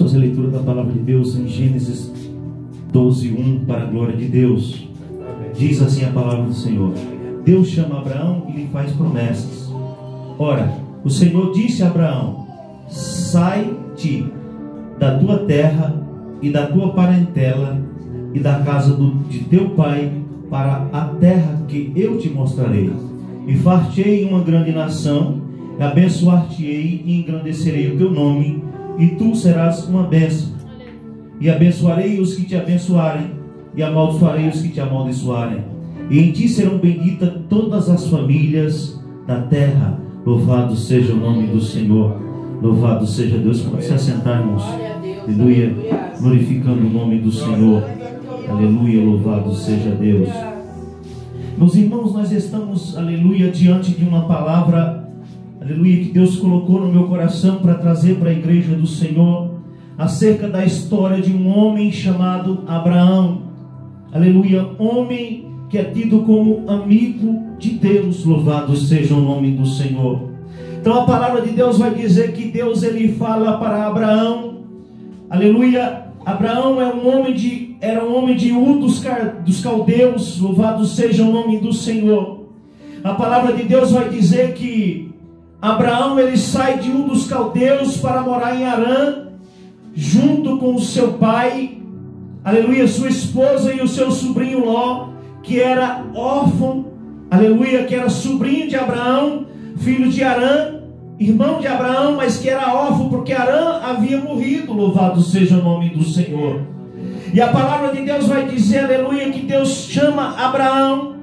fazer a leitura da palavra de Deus em Gênesis 12:1, para a glória de Deus. Diz assim a palavra do Senhor: Deus chama Abraão e lhe faz promessas. Ora, o Senhor disse a Abraão: sai-te da tua terra e da tua parentela e da casa de teu pai para a terra que eu te mostrarei, e far-te-ei uma grande nação, e abençoar-te-ei e engrandecerei o teu nome, e tu serás uma bênção. E abençoarei os que te abençoarem, e amaldiçoarei os que te amaldiçoarem, e em ti serão benditas todas as famílias da terra. Louvado seja o nome do Senhor. Louvado seja Deus. Pode se assentar, irmãos. Aleluia. Glorificando o nome do Senhor. Aleluia. Louvado seja Deus. Meus irmãos, nós estamos, aleluia, diante de uma palavra, aleluia, que Deus colocou no meu coração para trazer para a igreja do Senhor, acerca da história de um homem chamado Abraão. Aleluia. Homem que é tido como amigo de Deus. Louvado seja o nome do Senhor. Então a palavra de Deus vai dizer que Deus, ele fala para Abraão, aleluia. Abraão era um homem de Ur dos caldeus. Louvado seja o nome do Senhor. A palavra de Deus vai dizer que Abraão, ele sai de Ur dos caldeus para morar em Harã, junto com o seu pai, aleluia, sua esposa e o seu sobrinho Ló, que era órfão, aleluia, que era sobrinho de Abraão, filho de Harã, irmão de Abraão, mas que era órfão porque Harã havia morrido. Louvado seja o nome do Senhor. E a palavra de Deus vai dizer, aleluia, que Deus chama Abraão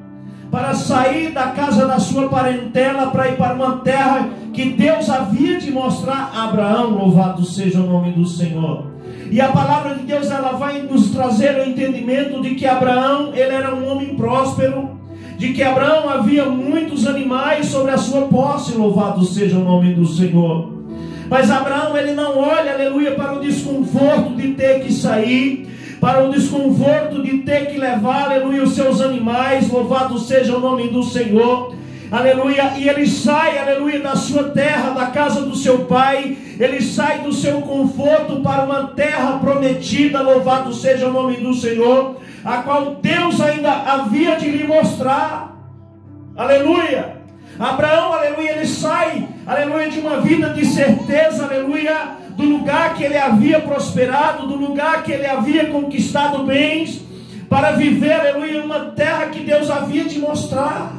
para sair da casa da sua parentela, para ir para uma terra que Deus havia de mostrar a Abraão. Louvado seja o nome do Senhor. E a palavra de Deus, ela vai nos trazer o entendimento de que Abraão, ele era um homem próspero, de que Abraão havia muitos animais sobre a sua posse. Louvado seja o nome do Senhor. Mas Abraão, ele não olha, aleluia, para o desconforto de ter que sair, para o desconforto de ter que levar, aleluia, os seus animais. Louvado seja o nome do Senhor. Aleluia. E ele sai, aleluia, da sua terra, da casa do seu pai. Ele sai do seu conforto para uma terra prometida. Louvado seja o nome do Senhor, a qual Deus ainda havia de lhe mostrar. Aleluia. Abraão, aleluia, ele sai, aleluia, de uma vida de certeza, aleluia, do lugar que ele havia prosperado, do lugar que ele havia conquistado bens, para viver, aleluia, uma terra que Deus havia de mostrar.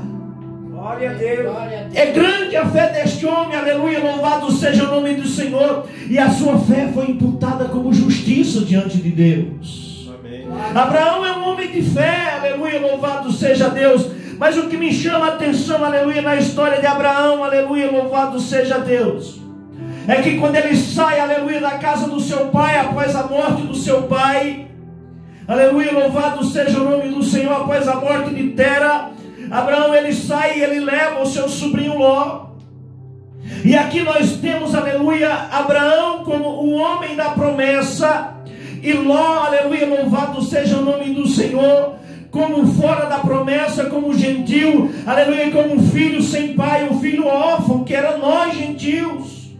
Glória a Deus. É grande a fé deste homem, aleluia, louvado seja o nome do Senhor. E a sua fé foi imputada como justiça diante de Deus. Amém. Abraão é um homem de fé, aleluia, louvado seja Deus. Mas o que me chama a atenção, aleluia, na história de Abraão, aleluia, louvado seja Deus, é que quando ele sai, aleluia, da casa do seu pai, após a morte do seu pai, aleluia, louvado seja o nome do Senhor, após a morte de Tera, Abraão, ele sai e ele leva o seu sobrinho Ló. E aqui nós temos, aleluia, Abraão como o homem da promessa, e Ló, aleluia, louvado seja o nome do Senhor, como fora da promessa, como gentil, aleluia, como um filho sem pai, um filho órfão, que era nós gentios.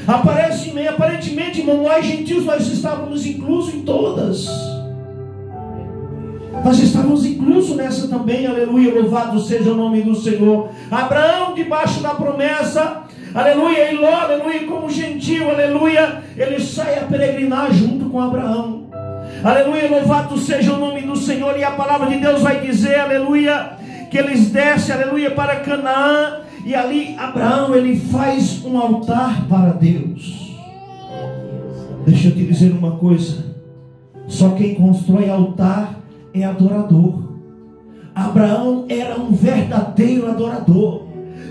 Aparentemente, irmão, nós gentios, nós estávamos inclusos em todas. Nós estávamos inclusos nessa também, aleluia, louvado seja o nome do Senhor. Abraão debaixo da promessa, aleluia, e Ló, aleluia, como gentil, aleluia, ele sai a peregrinar junto com Abraão. Aleluia, louvado seja o nome do Senhor. E a palavra de Deus vai dizer, aleluia, que eles descem, aleluia, para Canaã. E ali Abraão, ele faz um altar para Deus. Deixa eu te dizer uma coisa: só quem constrói altar é adorador. Abraão era um verdadeiro adorador.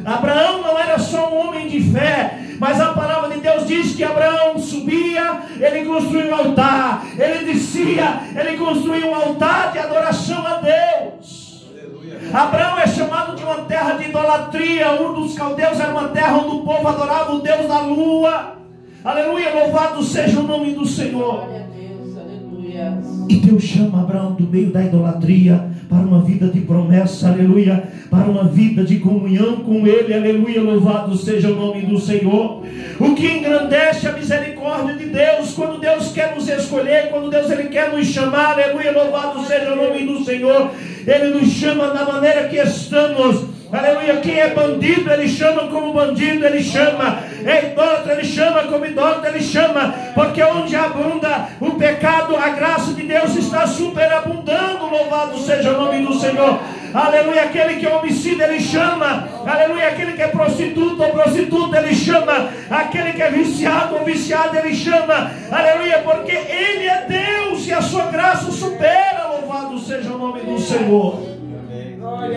Abraão não era só um homem de fé, mas a palavra de Deus diz que Abraão subia, ele construiu um altar, ele descia, ele construiu um altar de adoração a Deus. Aleluia. Abraão é chamado de uma terra de idolatria. Ur dos caldeus era uma terra onde o povo adorava o Deus da lua. Aleluia, louvado seja o nome do Senhor. Glória a Deus, aleluia. E Deus chama Abraão do meio da idolatria para uma vida de promessa, aleluia, para uma vida de comunhão com Ele, aleluia, louvado seja o nome do Senhor. O que engrandece a misericórdia de Deus, quando Deus nos escolher, quando Deus Ele quer nos chamar, aleluia, louvado seja o nome do Senhor. Ele nos chama da maneira que estamos. Aleluia, quem é bandido, Ele chama como bandido, Ele chama. É idólatra, Ele chama como idólatra, Ele chama. Porque onde abunda o pecado, a graça de Deus está superabundando. Louvado seja o nome do Senhor. Aleluia, aquele que é homicida, Ele chama. Aleluia, aquele que é prostituta ou prostituta, Ele chama. Aquele que é viciado ou viciado, Ele chama. Aleluia, porque Ele é Deus e a sua graça supera. Louvado seja o nome do Senhor.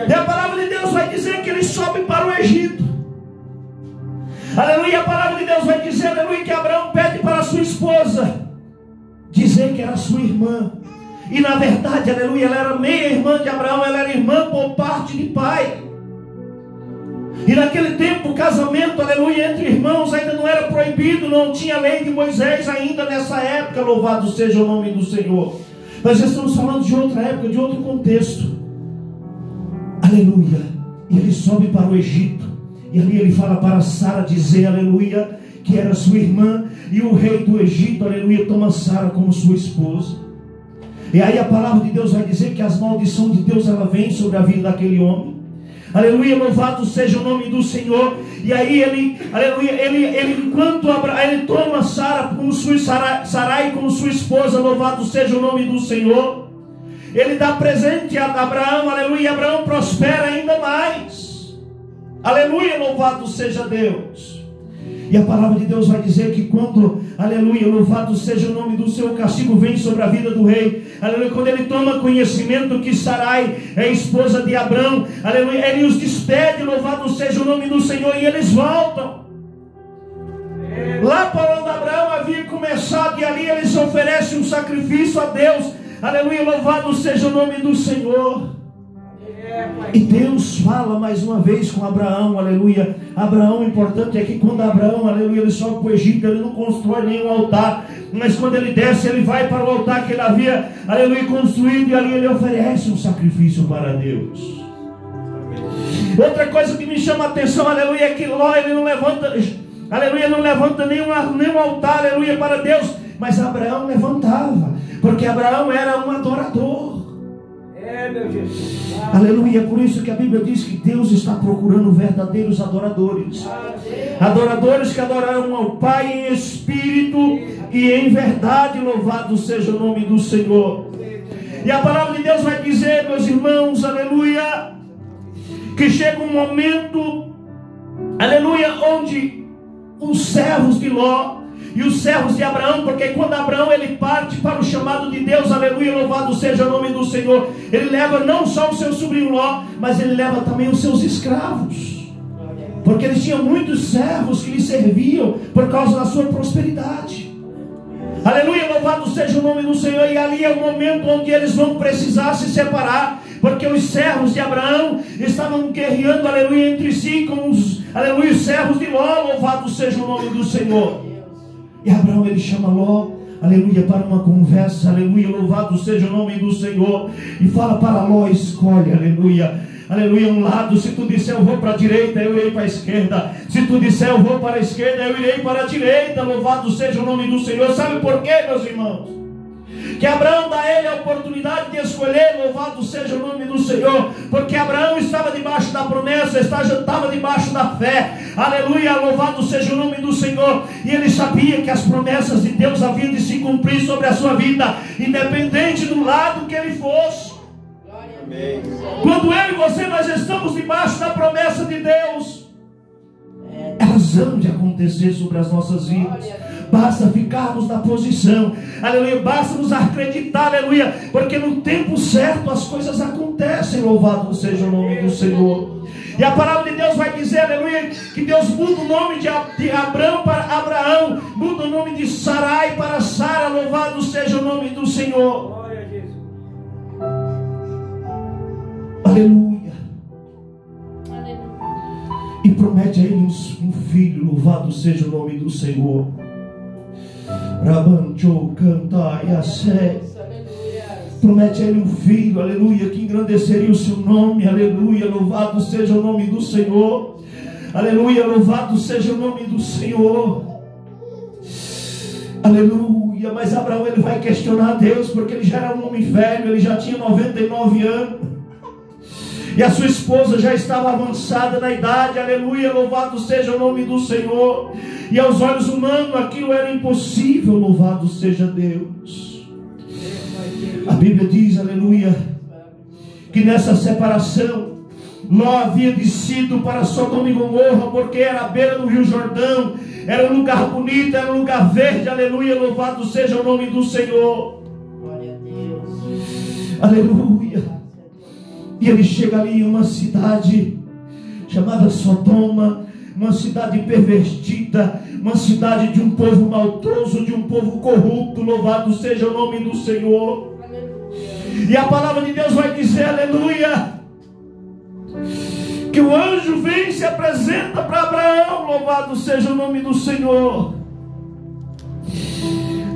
E a palavra de Deus vai dizer que ele sobe para o Egito. Aleluia, a palavra de Deus vai dizer, aleluia, que Abraão pede para a sua esposa dizer que era sua irmã. E na verdade, aleluia, ela era meia irmã de Abraão, ela era irmã por parte de pai. E naquele tempo o casamento, aleluia, entre irmãos ainda não era proibido, não tinha lei de Moisés ainda nessa época. Louvado seja o nome do Senhor. Nós estamos falando de outra época, de outro contexto. Aleluia. E ele sobe para o Egito. E ali ele fala para Sara dizer, aleluia, que era sua irmã. E o rei do Egito, aleluia, toma Sara como sua esposa. E aí a palavra de Deus vai dizer que as maldições de Deus, ela vem sobre a vida daquele homem. Aleluia, louvado seja o nome do Senhor. E aí ele, aleluia, ele enquanto ele toma Sara como sua Sarai como sua esposa, louvado seja o nome do Senhor. Ele dá presente a Abraão, aleluia, e Abraão prospera ainda mais. Aleluia, louvado seja Deus. E a palavra de Deus vai dizer que quando, aleluia, louvado seja o nome do Senhor, o castigo vem sobre a vida do rei. Aleluia, quando ele toma conhecimento que Sarai é esposa de Abraão, aleluia, ele os despede, louvado seja o nome do Senhor, e eles voltam. Lá para onde Abraão havia começado, e ali eles oferecem um sacrifício a Deus. Aleluia, louvado seja o nome do Senhor. E Deus fala mais uma vez com Abraão, aleluia. Abraão, o importante é que quando Abraão, aleluia, ele sobe para o Egito, ele não constrói nenhum altar, mas quando ele desce, ele vai para o altar que ele havia, aleluia, construído, e ali ele oferece um sacrifício para Deus. Outra coisa que me chama a atenção, aleluia, é que Ló, ele não levanta, aleluia, não levanta nenhum altar, aleluia, para Deus, mas Abraão levantava, porque Abraão era um adorador. Meu Jesus. Aleluia, por isso que a Bíblia diz que Deus está procurando verdadeiros adoradores. Adoradores que adorarão ao Pai em espírito e em verdade. Louvado seja o nome do Senhor. E a palavra de Deus vai dizer, meus irmãos, aleluia, que chega um momento, aleluia, onde os servos de Ló e os servos de Abraão, porque quando Abraão ele parte para o chamado de Deus, aleluia, louvado seja o nome do Senhor, ele leva não só o seu sobrinho Ló, mas ele leva também os seus escravos, porque ele tinha muitos servos que lhe serviam por causa da sua prosperidade. Aleluia, louvado seja o nome do Senhor. E ali é o momento onde eles vão precisar se separar, porque os servos de Abraão estavam guerreando, aleluia, entre si com os, aleluia, os servos de Ló. Louvado seja o nome do Senhor. E Abraão ele chama Ló, aleluia, para uma conversa, aleluia, louvado seja o nome do Senhor, e fala para Ló, escolhe, aleluia, aleluia, um lado. Se tu disser eu vou para a direita, eu irei para a esquerda. Se tu disser eu vou para a esquerda, eu irei para a direita. Louvado seja o nome do Senhor. Sabe por quê, meus irmãos? Que Abraão dá a ele a oportunidade de escolher. Louvado seja o nome do Senhor, porque Abraão estava debaixo da promessa, estava debaixo da fé. Aleluia, louvado seja o nome do Senhor. E ele sabia que as promessas de Deus haviam de se cumprir sobre a sua vida, independente do lado que ele fosse. Amém. Quando eu e você, nós estamos debaixo da promessa de Deus, elas vão de acontecer sobre as nossas vidas. Basta ficarmos na posição, aleluia, basta nos acreditar, aleluia, porque no tempo certo as coisas acontecem. Louvado seja o nome do Senhor. E a palavra de Deus vai dizer, aleluia, que Deus muda o nome de Abraão para Abraão, muda o nome de Sarai para Sara. Louvado seja o nome do Senhor. Aleluia. E promete a ele um filho. Louvado seja o nome do Senhor. Rabancho canta e assé. Promete a ele um filho, aleluia, que engrandeceria o seu nome. Aleluia, louvado seja o nome do Senhor. Aleluia, louvado seja o nome do Senhor. Aleluia. Mas Abraão, ele vai questionar a Deus, porque ele já era um homem velho, ele já tinha 99 anos. E a sua esposa já estava avançada na idade. Aleluia, louvado seja o nome do Senhor. E aos olhos humanos aquilo era impossível. Louvado seja Deus. A Bíblia diz, aleluia, que nessa separação Ló havia descido para Sodoma e Gomorra, porque era à beira do Rio Jordão, era um lugar bonito, era um lugar verde. Aleluia, louvado seja o nome do Senhor. Glória a Deus. Aleluia. E ele chega ali em uma cidade chamada Sodoma, uma cidade pervertida, uma cidade de um povo maldoso, de um povo corrupto. Louvado seja o nome do Senhor. E a palavra de Deus vai dizer, aleluia, que o anjo vem e se apresenta para Abraão, louvado seja o nome do Senhor,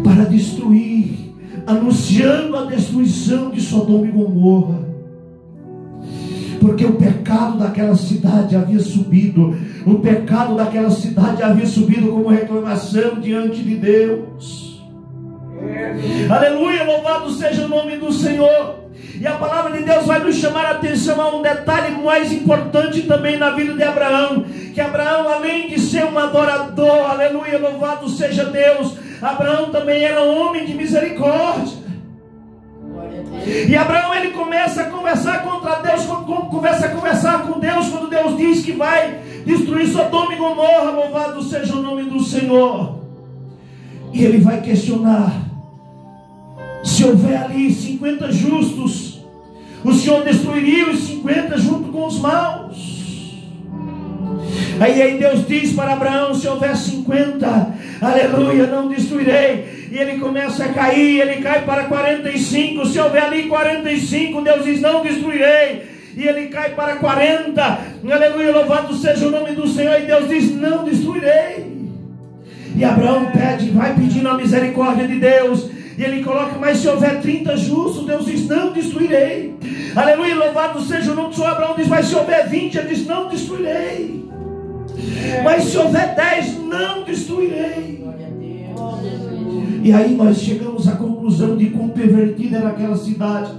para destruir, anunciando a destruição de Sodoma e Gomorra. Porque o pecado daquela cidade havia subido. O pecado daquela cidade havia subido como reclamação diante de Deus. Aleluia, louvado seja o nome do Senhor. E a palavra de Deus vai nos chamar a atenção a um detalhe mais importante também na vida de Abraão. Que Abraão, além de ser um adorador, aleluia, louvado seja Deus, Abraão também era um homem de misericórdia. E Abraão, ele começa a conversar contra Deus, começa a conversar com Deus quando Deus diz que vai destruir Sodoma e Gomorra. Louvado seja o nome do Senhor. E ele vai questionar: se houver ali 50 justos, o Senhor destruiria os 50 junto com os maus? Aí Deus diz para Abraão: se houver 50, aleluia, não destruirei. E ele começa a cair, ele cai para 45. Se houver ali 45, Deus diz: não destruirei. E ele cai para 40, aleluia, louvado seja o nome do Senhor. E Deus diz: não destruirei. E Abraão pede, vai pedindo a misericórdia de Deus. E ele coloca: mas se houver 30 justos, Deus diz: não destruirei. Aleluia, louvado seja o nome do Senhor. Abraão diz: mas se houver 20, ele diz: não destruirei. Mas se houver 10, não destruirei. E aí nós chegamos à conclusão de quão pervertida era aquela cidade,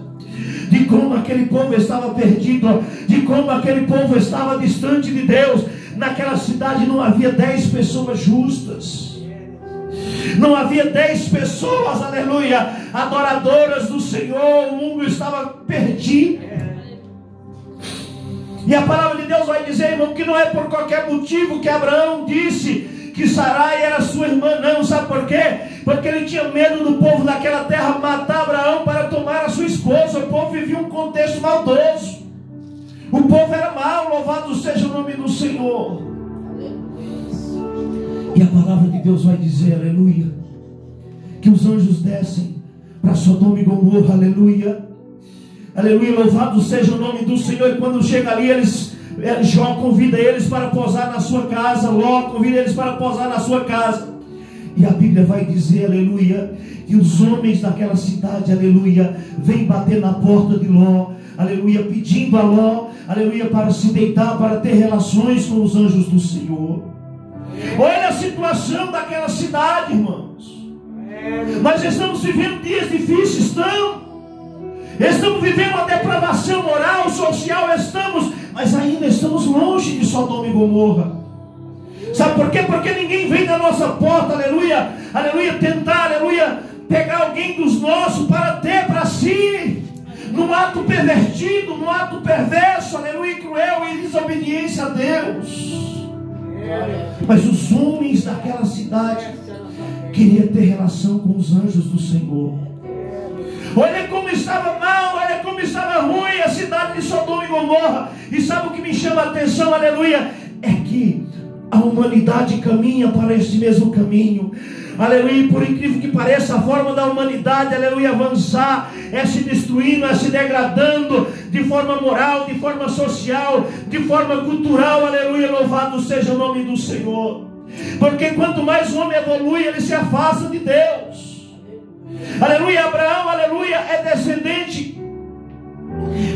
de como aquele povo estava perdido, de como aquele povo estava distante de Deus. Naquela cidade não havia 10 pessoas justas, não havia 10 pessoas, aleluia, adoradoras do Senhor. O mundo estava perdido. E a palavra de Deus vai dizer, irmão, que não é por qualquer motivo que Abraão disse que Sarai era sua irmã, não. Sabe por quê? Porque ele tinha medo do povo daquela terra matar Abraão para tomar a sua esposa. O povo vivia um contexto maldoso, o povo era mau. Louvado seja o nome do Senhor. E a palavra de Deus vai dizer, aleluia, que os anjos descem para Sodoma e Gomorra, aleluia, aleluia, louvado seja o nome do Senhor. E quando chega ali, Jó convida eles para posar na sua casa, Ló convida eles para posar na sua casa. E a Bíblia vai dizer, aleluia, que os homens daquela cidade, aleluia, vêm bater na porta de Ló, aleluia, pedindo a Ló, aleluia, para se deitar, para ter relações com os anjos do Senhor. Olha a situação daquela cidade, irmãos. Nós estamos vivendo dias difíceis, estamos vivendo uma depravação moral, social, mas ainda estamos longe de Sodoma e Gomorra. Sabe por quê? Porque ninguém vem na nossa porta, aleluia, aleluia, tentar, aleluia, pegar alguém dos nossos para ter para si, num ato pervertido, num ato perverso, aleluia, cruel e desobediência a Deus. Mas os homens daquela cidade queriam ter relação com os anjos do Senhor. Olha como estava mal, olha como estava ruim a cidade de Sodoma e Gomorra. E sabe o que me chama a atenção, aleluia? É que a humanidade caminha para este mesmo caminho, aleluia. E por incrível que pareça, a forma da humanidade, aleluia, avançar é se destruindo, é se degradando de forma moral, de forma social, de forma cultural, aleluia, louvado seja o nome do Senhor. Porque quanto mais o homem evolui, ele se afasta de Deus. Aleluia, Abraão, aleluia, é descendente,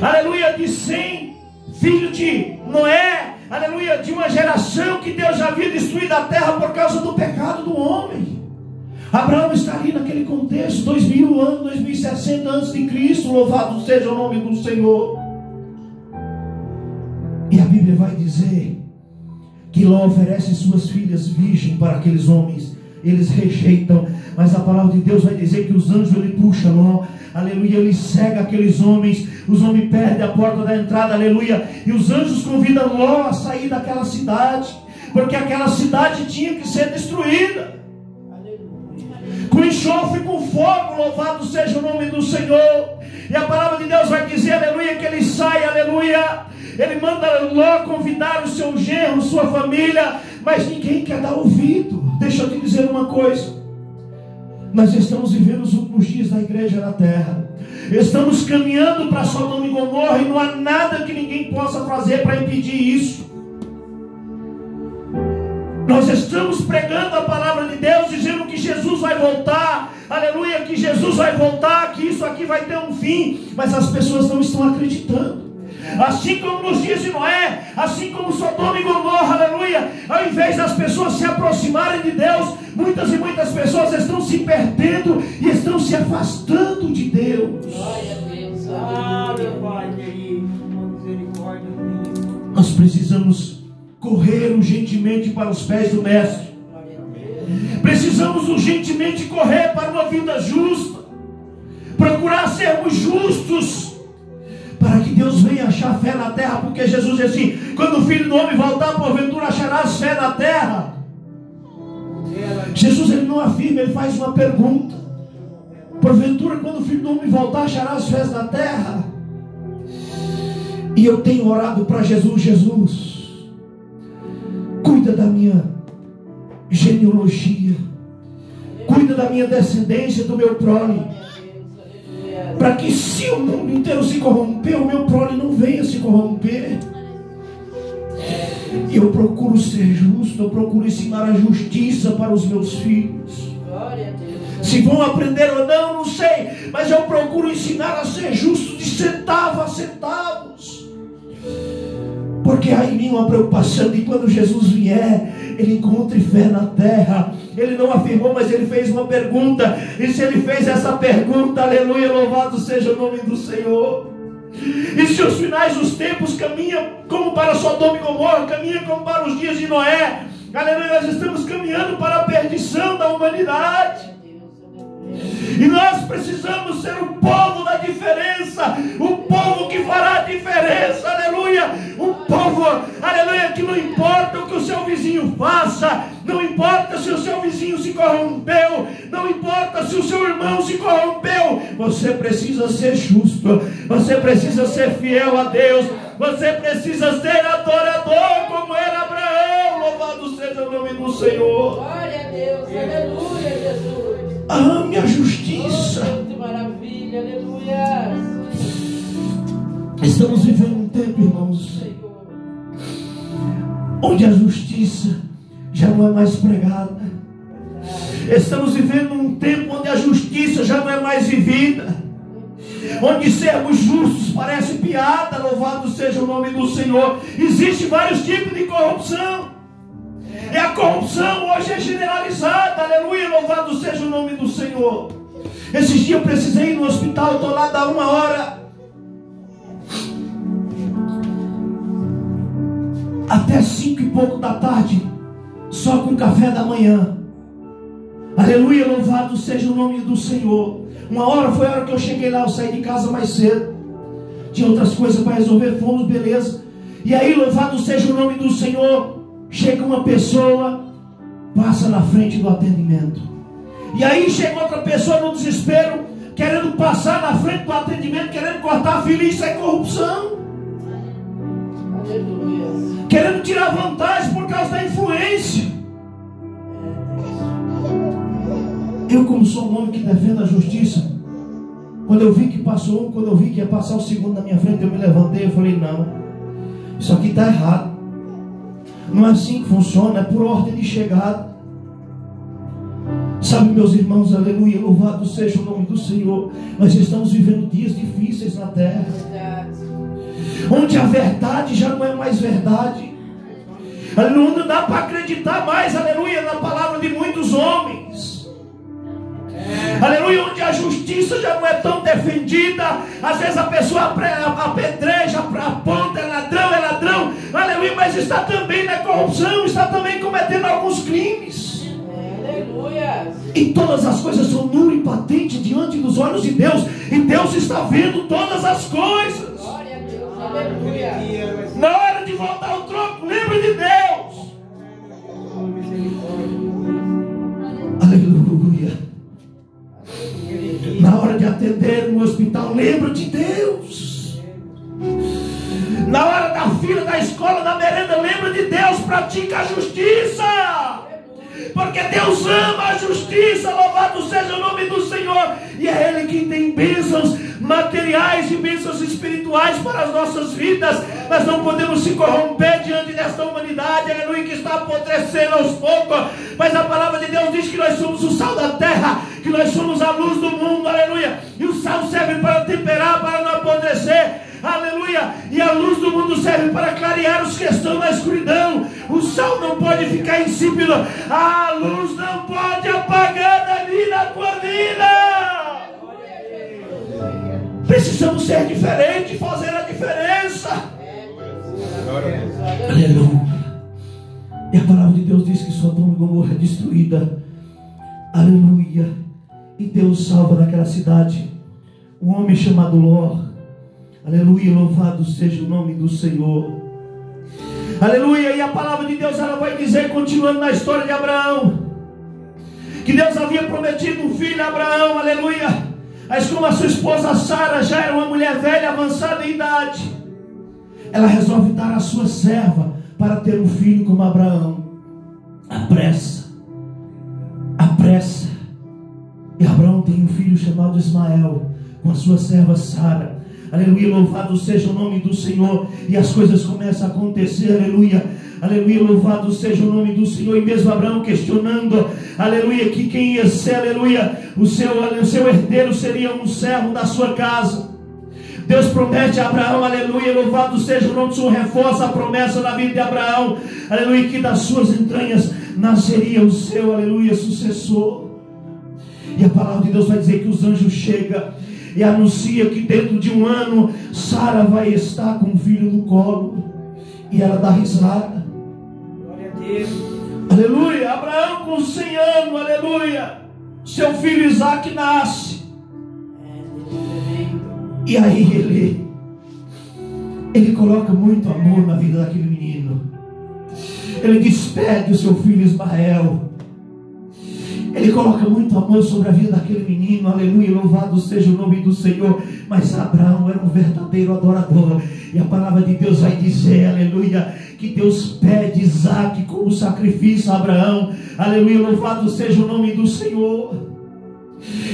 aleluia, de Sem, filho de Noé, aleluia, de uma geração que Deus já havia destruído a terra por causa do pecado do homem. Abraão está ali naquele contexto, 2000 anos, 2700 antes de Cristo, louvado seja o nome do Senhor. E a Bíblia vai dizer que Ló oferece suas filhas virgens para aqueles homens. Eles rejeitam, mas a palavra de Deus vai dizer que os anjos ele puxa Ló, aleluia, ele cega aqueles homens, os homens perdem a porta da entrada, aleluia, e os anjos convidam Ló a sair daquela cidade, porque aquela cidade tinha que ser destruída, com enxofre, com fogo, louvado seja o nome do Senhor. E a palavra de Deus vai dizer, aleluia, que ele sai, aleluia, ele manda Ló convidar o seu genro, sua família, mas ninguém quer dar ouvido. Deixa eu te dizer uma coisa, nós estamos vivendo os últimos dias da igreja na terra, estamos caminhando para Sodoma e Gomorra, e não há nada que ninguém possa fazer para impedir isso. Nós estamos pregando a palavra de Deus, dizendo que Jesus vai voltar, aleluia, que Jesus vai voltar, que isso aqui vai ter um fim, mas as pessoas não estão acreditando. Assim como nos dias de Noé, assim como Sodoma e Gomorra, aleluia, ao invés das pessoas se aproximarem de Deus, muitas e muitas pessoas estão se perdendo e estão se afastando de Deus. Glória a Deus, aleluia, Pai, misericórdia. Nós precisamos correr urgentemente para os pés do Mestre. Precisamos urgentemente correr para uma vida justa, procurar sermos justos, para que Deus venha achar fé na terra, porque Jesus diz assim: quando o Filho do Homem voltar, porventura acharás fé na terra. Jesus ele não afirma, ele faz uma pergunta: porventura quando o Filho do Homem voltar, acharás fé na terra? E eu tenho orado para Jesus: Jesus, cuida da minha genealogia, cuida da minha descendência, do meu prole, para que se o mundo inteiro se corromper, o meu prole não venha se corromper. E eu procuro ser justo, eu procuro ensinar a justiça para os meus filhos. Se vão aprender ou não, não sei, mas eu procuro ensinar a ser justo de centavo a centavos, porque há em mim uma preocupação de quando Jesus vier, ele encontre fé na terra. Ele não afirmou, mas ele fez uma pergunta, e se ele fez essa pergunta, aleluia, louvado seja o nome do Senhor. E se os finais dos tempos caminham como para Sodoma e Gomorra, caminham como para os dias de Noé, aleluia, nós estamos caminhando para a perdição da humanidade. E nós precisamos ser o povo da diferença, o povo que fará a diferença, aleluia, um povo, aleluia, que não importa o que o seu vizinho faça, não importa se o seu vizinho se corrompeu, não importa se o seu irmão se corrompeu, você precisa ser justo, você precisa ser fiel a Deus, você precisa ser adorador como era Abraão, louvado seja o nome do Senhor. Glória a Deus, aleluia, Jesus. Ame a justiça. Que maravilha, aleluia. Estamos vivendo um tempo, irmãos, onde a justiça já não é mais pregada. Estamos vivendo um tempo onde a justiça já não é mais vivida, onde sermos justos parece piada, louvado seja o nome do Senhor. Existem vários tipos de corrupção. E a corrupção hoje é generalizada, aleluia, louvado seja o nome do Senhor. Esses dias eu precisei ir no hospital, estou lá da 1h até 5 e pouco da tarde, só com café da manhã. Aleluia, louvado seja o nome do Senhor. 1h foi a hora que eu cheguei lá, eu saí de casa mais cedo, tinha outras coisas para resolver, fomos, beleza. E aí, louvado seja o nome do Senhor, chega uma pessoa, passa na frente do atendimento. E aí chega outra pessoa no desespero, querendo passar na frente do atendimento, querendo cortar a fila. Isso é corrupção. Aleluia. Querendo tirar vantagem por causa da influência. Eu, como sou um homem que defende a justiça, quando eu vi que passou um, quando eu vi que ia passar o segundo na minha frente, eu me levantei e falei: não, isso aqui está errado. Não é assim que funciona, é por ordem de chegada. Sabe, meus irmãos, aleluia, louvado seja o nome do Senhor. Nós estamos vivendo dias difíceis na terra, onde a verdade já não é mais verdade. Não dá para acreditar mais, aleluia, na palavra de muitos homens. a justiça já não é tão defendida. Às vezes a pessoa apedreja, aponta, é ladrão, aleluia, mas está também na corrupção, está também cometendo alguns crimes. Aleluia. E todas as coisas são nulas e patentes diante dos olhos de Deus, e Deus está vendo todas as coisas. Glória a Deus. Aleluia. Na hora de voltar ao troco, lembre de Deus. Aleluia. Na hora de atender no hospital, lembra de Deus. Na hora da fila da escola, da merenda, lembra de Deus. Pratica a justiça, porque Deus ama a justiça. Louvado seja o nome do Senhor. E é Ele quem tem bênçãos materiais e bênçãos espirituais para as nossas vidas. Nós não podemos se corromper diante desta humanidade, aleluia, que está apodrecendo aos poucos. Mas a palavra de Deus diz que nós somos o sal da terra, que nós somos a luz do mundo, aleluia. E o sal serve para temperar, para não apodrecer, aleluia. E a luz do mundo serve para clarear os que estão na escuridão. O sal não pode ficar insípido, a luz não pode apagar dali na tua vida. Precisamos ser diferentes, fazer a diferença. Aleluia. E a palavra de Deus diz que Sodoma e Gomorra é destruída. Aleluia. E Deus salva naquela cidade um homem chamado Ló. Aleluia, louvado seja o nome do Senhor. Aleluia. E a palavra de Deus, ela vai dizer, continuando na história de Abraão, que Deus havia prometido um filho a Abraão. Aleluia. Mas como a sua esposa Sara já era uma mulher velha, avançada em idade, ela resolve dar a sua serva para ter um filho como Abraão. Apressa. E Abraão tem um filho chamado Ismael, com a sua serva Sara. Aleluia, louvado seja o nome do Senhor. E as coisas começam a acontecer, aleluia. Aleluia, louvado seja o nome do Senhor. E mesmo Abraão questionando, aleluia, que quem ia ser, aleluia, o seu herdeiro seria um servo da sua casa. Deus promete a Abraão, aleluia, louvado seja o nome do Senhor. Reforça a promessa na vida de Abraão, aleluia, que das suas entranhas nasceria o seu, aleluia, sucessor. E a palavra de Deus vai dizer que os anjos chegam e anuncia que dentro de um ano Sara vai estar com o filho no colo. E ela dá risada. Glória a Deus. Aleluia. Abraão com 100 anos, aleluia, seu filho Isaac nasce. E aí ele coloca muito amor na vida daquele menino. Ele despede o seu filho Ismael. Ele coloca muito amor sobre a vida daquele menino, aleluia, louvado seja o nome do Senhor. Mas Abraão era um verdadeiro adorador. E a palavra de Deus vai dizer, aleluia, que Deus pede Isaac como sacrifício a Abraão. Aleluia, louvado seja o nome do Senhor.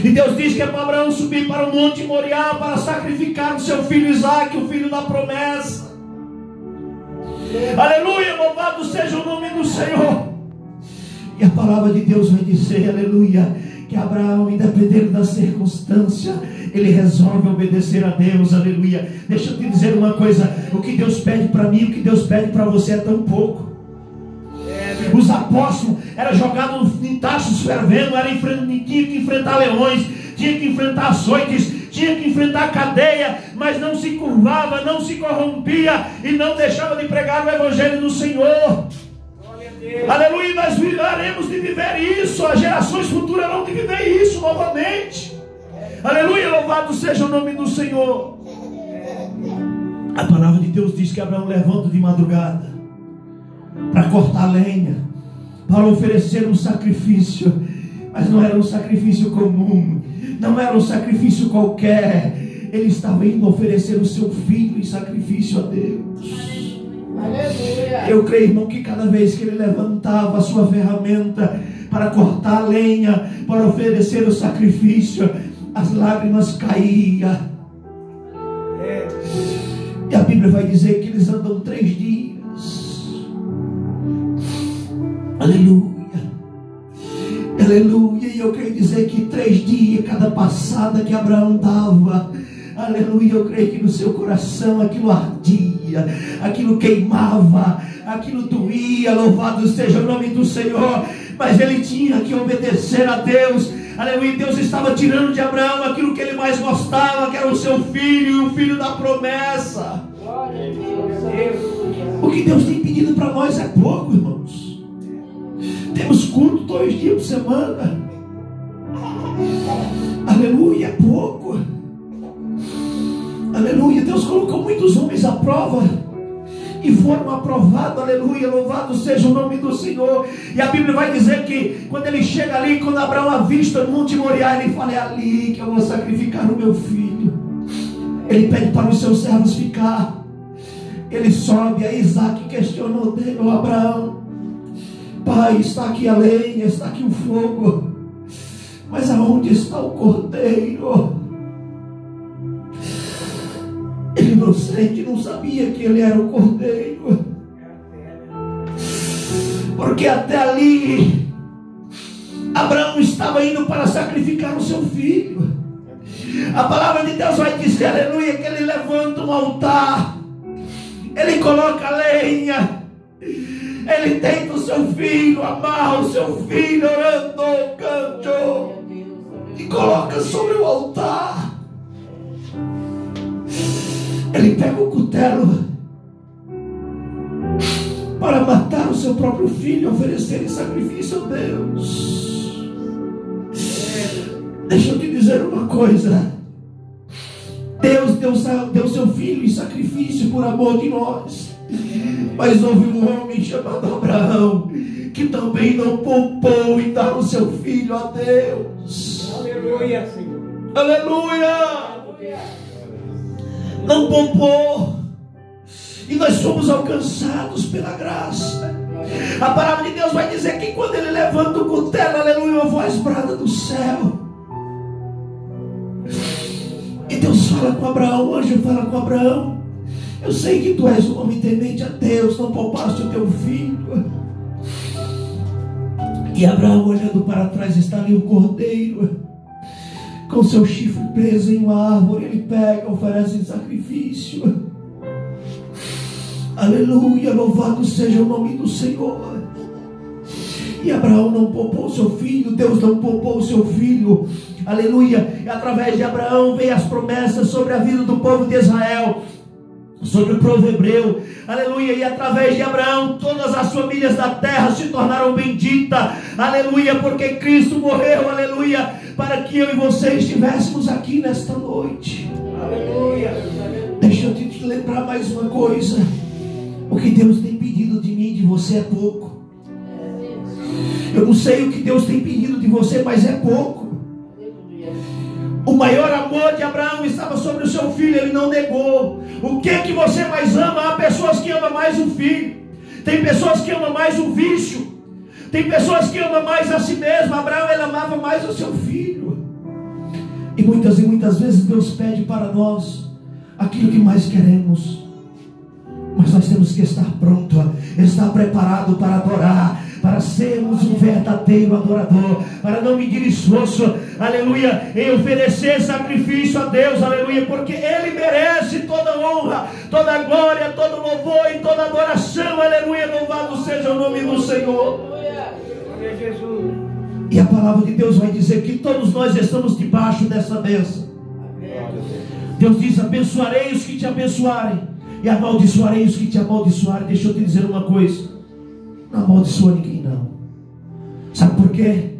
E Deus diz que é para Abraão subir para o monte Moriá para sacrificar o seu filho Isaac, o filho da promessa. Aleluia, louvado seja o nome do Senhor. E a palavra de Deus vai dizer, aleluia, que Abraão, independente da circunstância, ele resolve obedecer a Deus, aleluia. Deixa eu te dizer uma coisa, o que Deus pede para mim, o que Deus pede para você é tão pouco. Os apóstolos eram jogados em tachos fervendo, tinha que enfrentar leões, tinha que enfrentar açoites, tinha que enfrentar cadeia, mas não se curvava, não se corrompia e não deixava de pregar o evangelho do Senhor. Aleluia, nós viraremos de viver isso, as gerações futuras vão de viver isso novamente. Aleluia, louvado seja o nome do Senhor. A palavra de Deus diz que Abraão levanta de madrugada para cortar lenha, para oferecer um sacrifício. Mas não era um sacrifício comum, não era um sacrifício qualquer. Ele estava indo oferecer o seu filho em sacrifício a Deus. Aleluia. Eu creio, irmão, que cada vez que ele levantava a sua ferramenta para cortar a lenha, para oferecer o sacrifício, as lágrimas caíam. E a Bíblia vai dizer que eles andam 3 dias. Aleluia. Aleluia. E eu quero dizer que 3 dias, cada passada que Abraão dava, aleluia, eu creio que no seu coração aquilo ardia, aquilo queimava, aquilo doía, louvado seja o nome do Senhor. Mas ele tinha que obedecer a Deus, aleluia, Deus estava tirando de Abraão aquilo que ele mais gostava, que era o seu filho, e o filho da promessa. Glória a Deus. O que Deus tem pedido para nós é pouco, irmãos. Temos culto 2 dias por semana. Aleluia, é pouco. Aleluia, Deus colocou muitos homens à prova e foram aprovados, aleluia, louvado seja o nome do Senhor. E a Bíblia vai dizer que quando ele chega ali, quando Abraão avista no Monte Moriá, ele fala: é ali que eu vou sacrificar o meu filho. Ele pede para os seus servos ficar. Ele sobe, aí Isaac questionou dele: ô Abraão, pai, está aqui a lenha, está aqui o fogo, mas aonde está o cordeiro? Ele inocente não sabia que ele era o cordeiro, porque até ali Abraão estava indo para sacrificar o seu filho. A palavra de Deus vai dizer, aleluia, que ele levanta um altar, ele coloca a lenha, ele deita o seu filho, amarra o seu filho, orando, canto, e coloca sobre o altar. Ele pega o cutelo para matar o seu próprio filho e oferecer em sacrifício a Deus. Deixa eu te dizer uma coisa: Deus deu seu filho em sacrifício por amor de nós. Mas houve um homem chamado Abraão que também não poupou em dar o seu filho a Deus. Aleluia, Senhor. Aleluia! Não poupou. E nós somos alcançados pela graça. A palavra de Deus vai dizer que quando ele levanta o cutelo, aleluia, uma voz brada do céu. E Deus fala com Abraão, o anjo fala com Abraão: eu sei que tu és um homem temente a Deus, não poupaste o teu filho. E Abraão, olhando para trás, está ali o cordeiro, com seu chifre preso em uma árvore. Ele pega, oferece em sacrifício. Aleluia, louvado seja o nome do Senhor. E Abraão não poupou seu filho, Deus não poupou o seu filho. Aleluia, e através de Abraão veio as promessas sobre a vida do povo de Israel, sobre o povo hebreu. Aleluia, e através de Abraão todas as famílias da terra se tornaram benditas. Aleluia, porque Cristo morreu, aleluia, para que eu e você estivéssemos aqui nesta noite. Aleluia. Deixa eu te lembrar mais uma coisa: o que Deus tem pedido de mim e de você é pouco. Eu não sei o que Deus tem pedido de você, mas é pouco. O maior amor de Abraão estava sobre o seu filho, ele não negou. O que você mais ama? Há pessoas que amam mais o filho, tem pessoas que amam mais o vício, tem pessoas que amam mais a si mesmo. Abraão, ele amava mais o seu filho. E muitas vezes Deus pede para nós aquilo que mais queremos, mas nós temos que estar pronto, estar preparado para adorar, para sermos um verdadeiro adorador, para não medir esforço, aleluia, em oferecer sacrifício a Deus, aleluia, porque Ele merece toda honra, toda glória, todo louvor e toda adoração, aleluia, louvado seja o nome do Senhor. Glória a Jesus. E a palavra de Deus vai dizer que todos nós estamos debaixo dessa bênção. Deus diz: abençoarei os que te abençoarem e amaldiçoarei os que te amaldiçoarem. Deixa eu te dizer uma coisa: não amaldiçoa ninguém não. Sabe por quê?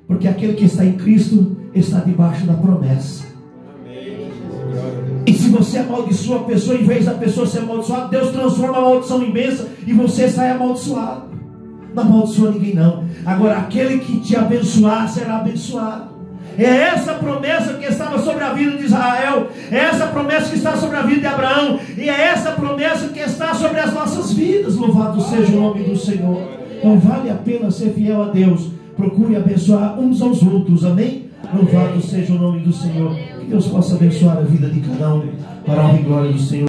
Porque aquele que está em Cristo está debaixo da promessa. E se você amaldiçoa a pessoa, em vez da pessoa ser amaldiçoada, Deus transforma a maldição em bênção e você sai amaldiçoado. Não amaldiçoa ninguém não. Agora, aquele que te abençoar será abençoado. É essa promessa que estava sobre a vida de Israel, é essa promessa que está sobre a vida de Abraão, e é essa promessa que está sobre as nossas vidas. Louvado seja o nome do Senhor. Então vale a pena ser fiel a Deus. Procure abençoar uns aos outros, amém? Louvado seja o nome do Senhor. Que Deus possa abençoar a vida de cada um, para a honra e glória do Senhor.